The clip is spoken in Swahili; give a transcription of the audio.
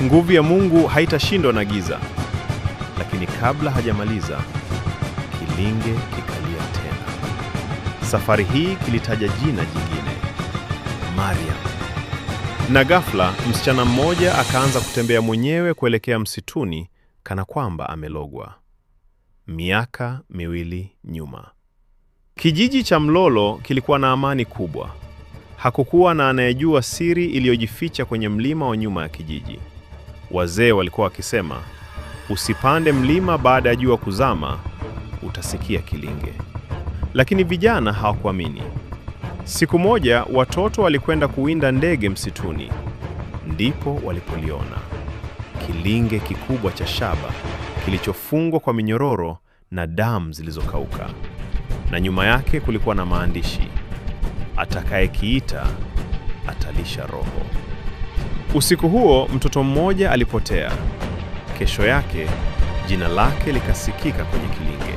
nguvu ya Mungu haitashindwa na giza. Lakini kabla hajamaliza, kilinge kikalia tena. Safari hii kilitaja jina jingine, Mariam. Na ghafla, msichana mmoja akaanza kutembea mwenyewe kuelekea msituni kana kwamba amelogwa. Miaka 2 nyuma. Kijiji cha Mlolo kilikuwa na amani kubwa. Hakukuwa na anayejua siri iliyojificha kwenye mlima wa nyuma ya kijiji. Wazee walikuwa wakisema, usipande mlima baada ya jua kuzama, utasikia kilinge. Lakini vijana hawakuamini. Siku moja watoto walikwenda kuwinda ndege msituni. Ndipo walipoliona kilinge kikubwa cha shaba kilichofungwa kwa minyororo na damu zilizokauka. Na nyuma yake kulikuwa na maandishi, atakayekiita atalisha roho. Usiku huo mtoto mmoja alipotea. Kesho yake jina lake likasikika kwenye kilinge.